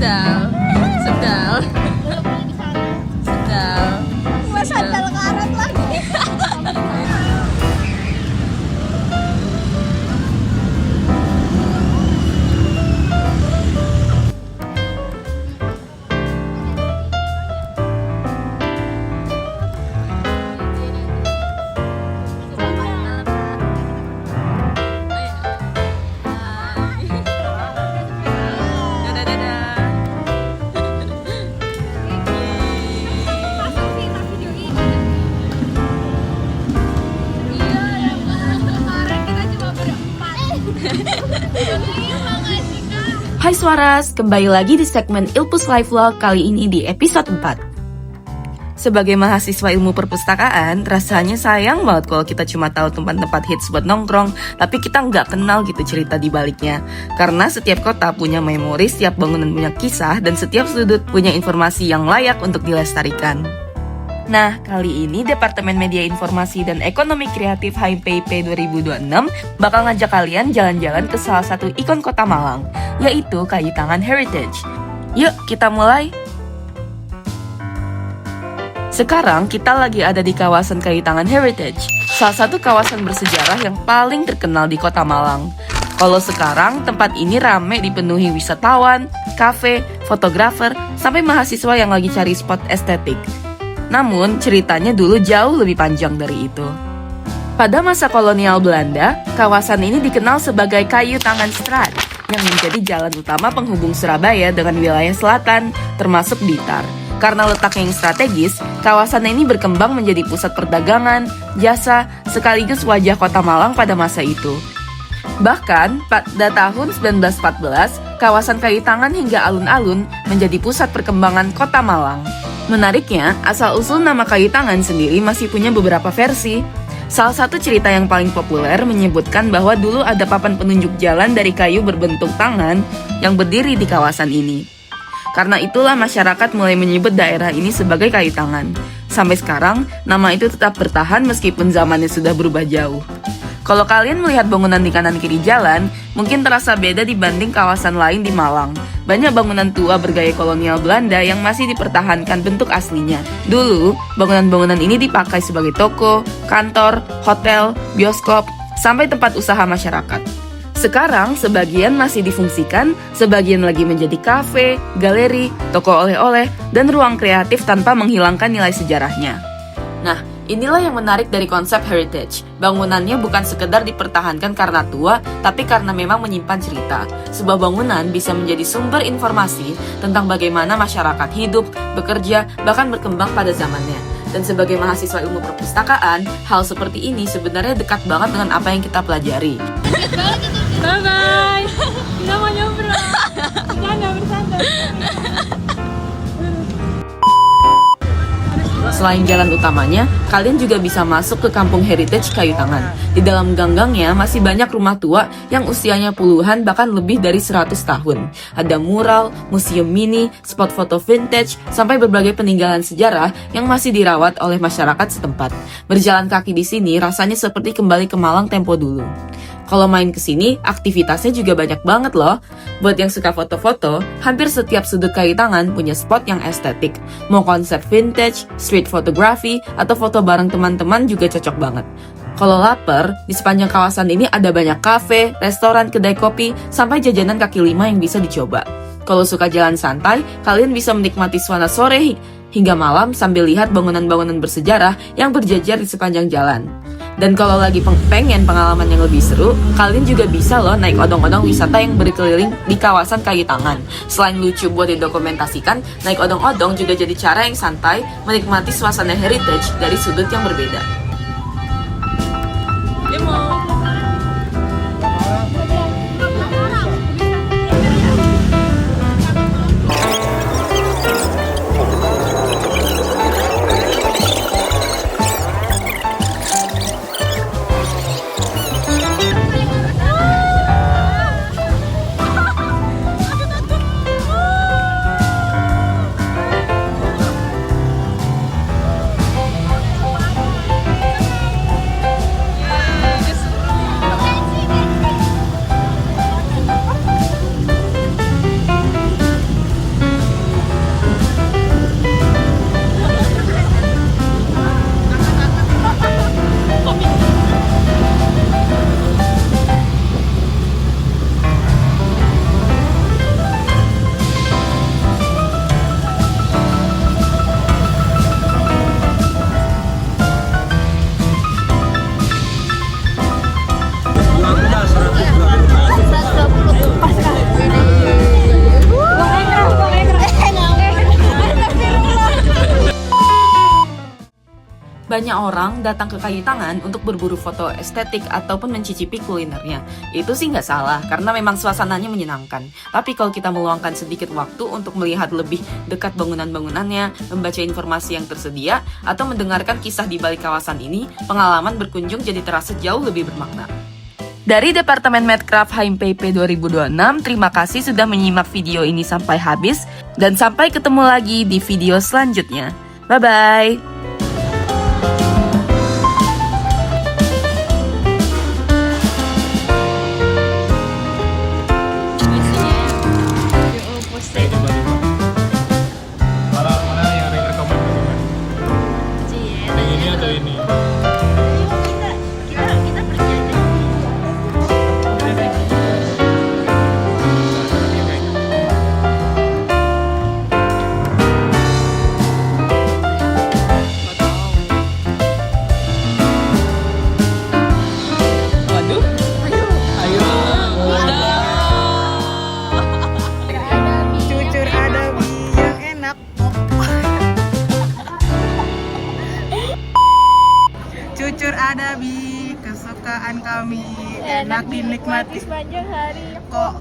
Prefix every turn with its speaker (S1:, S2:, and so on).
S1: Sendal. Sendal. Sendal.
S2: Gua sandal karet lagi.
S1: Dadah, dadah.
S3: Hai Suaras, kembali lagi di segmen Ilpus Live Vlog kali ini di episode 4. Sebagai mahasiswa ilmu perpustakaan, rasanya sayang banget kalau kita cuma tahu tempat-tempat hits buat nongkrong, tapi kita nggak kenal gitu cerita di baliknya. Karena setiap kota punya memori, setiap bangunan punya kisah, dan setiap sudut punya informasi yang layak untuk dilestarikan. Nah, kali ini Departemen Media Informasi dan Ekonomi Kreatif HMPIP 2026 bakal ngajak kalian jalan-jalan ke salah satu ikon kota Malang, yaitu Kayu Tangan Heritage. Yuk, kita mulai! Sekarang kita lagi ada di kawasan Kayu Tangan Heritage, salah satu kawasan bersejarah yang paling terkenal di kota Malang. Kalau sekarang, tempat ini rame dipenuhi wisatawan, kafe, fotografer, sampai mahasiswa yang lagi cari spot estetik. Namun, ceritanya dulu jauh lebih panjang dari itu. Pada masa kolonial Belanda, kawasan ini dikenal sebagai Kayu Tangan Straat, yang menjadi jalan utama penghubung Surabaya dengan wilayah selatan, termasuk Blitar. Karena letaknya yang strategis, kawasan ini berkembang menjadi pusat perdagangan, jasa, sekaligus wajah kota Malang pada masa itu. Bahkan, pada tahun 1914, kawasan Kayu Tangan hingga alun-alun menjadi pusat perkembangan kota Malang. Menariknya, asal-usul nama Kayu Tangan sendiri masih punya beberapa versi. Salah satu cerita yang paling populer menyebutkan bahwa dulu ada papan penunjuk jalan dari kayu berbentuk tangan yang berdiri di kawasan ini. Karena itulah masyarakat mulai menyebut daerah ini sebagai Kayu Tangan. Sampai sekarang, nama itu tetap bertahan meskipun zamannya sudah berubah jauh. Kalau kalian melihat bangunan di kanan kiri jalan, mungkin terasa beda dibanding kawasan lain di Malang. Banyak bangunan tua bergaya kolonial Belanda yang masih dipertahankan bentuk aslinya. Dulu, bangunan-bangunan ini dipakai sebagai toko, kantor, hotel, bioskop, sampai tempat usaha masyarakat. Sekarang, sebagian masih difungsikan, sebagian lagi menjadi kafe, galeri, toko oleh-oleh, dan ruang kreatif tanpa menghilangkan nilai sejarahnya. Nah, inilah yang menarik dari konsep heritage. Bangunannya bukan sekedar dipertahankan karena tua, tapi karena memang menyimpan cerita. Sebuah bangunan bisa menjadi sumber informasi tentang bagaimana masyarakat hidup, bekerja, bahkan berkembang pada zamannya. Dan sebagai mahasiswa ilmu perpustakaan, hal seperti ini sebenarnya dekat banget dengan apa yang kita pelajari.
S2: Bye-bye. Kita mau nyobrol. Bercanda, bercanda.
S3: Selain jalan utamanya, kalian juga bisa masuk ke Kampung Heritage Kayu Tangan. Di dalam gang-gangnya masih banyak rumah tua yang usianya puluhan bahkan lebih dari 100 tahun. Ada mural, museum mini, spot foto vintage, sampai berbagai peninggalan sejarah yang masih dirawat oleh masyarakat setempat. Berjalan kaki di sini rasanya seperti kembali ke Malang tempo dulu. Kalau main ke sini, aktivitasnya juga banyak banget loh. Buat yang suka foto-foto, hampir setiap sudut Kayu Tangan punya spot yang estetik. Mau konsep vintage, street photography, atau foto bareng teman-teman juga cocok banget. Kalau lapar, di sepanjang kawasan ini ada banyak kafe, restoran, kedai kopi, sampai jajanan kaki lima yang bisa dicoba. Kalau suka jalan santai, kalian bisa menikmati suasana sore hingga malam sambil lihat bangunan-bangunan bersejarah yang berjajar di sepanjang jalan. Dan kalau lagi pengen pengalaman yang lebih seru, kalian juga bisa loh naik odong-odong wisata yang berkeliling di kawasan Kayu Tangan. Selain lucu buat didokumentasikan, naik odong-odong juga jadi cara yang santai menikmati suasana heritage dari sudut yang berbeda.
S1: Demo.
S3: Banyak orang datang ke Kayu Tangan untuk berburu foto estetik ataupun mencicipi kulinernya. Itu sih nggak salah, karena memang suasananya menyenangkan. Tapi kalau kita meluangkan sedikit waktu untuk melihat lebih dekat bangunan-bangunannya, membaca informasi yang tersedia, atau mendengarkan kisah di balik kawasan ini, pengalaman berkunjung jadi terasa jauh lebih bermakna. Dari Departemen Medcraft HMPP 2026, terima kasih sudah menyimak video ini sampai habis, dan sampai ketemu lagi di video selanjutnya. Bye-bye!
S4: Mana yang rekomend dulu? Yang ini atau ini?
S2: Kita pergi aja.
S3: Waduh, ayo.
S5: Cucur ada mie yang enak. Cucur ada mie kesukaan kami, enak dinikmati
S2: Sepanjang hari.
S5: kok.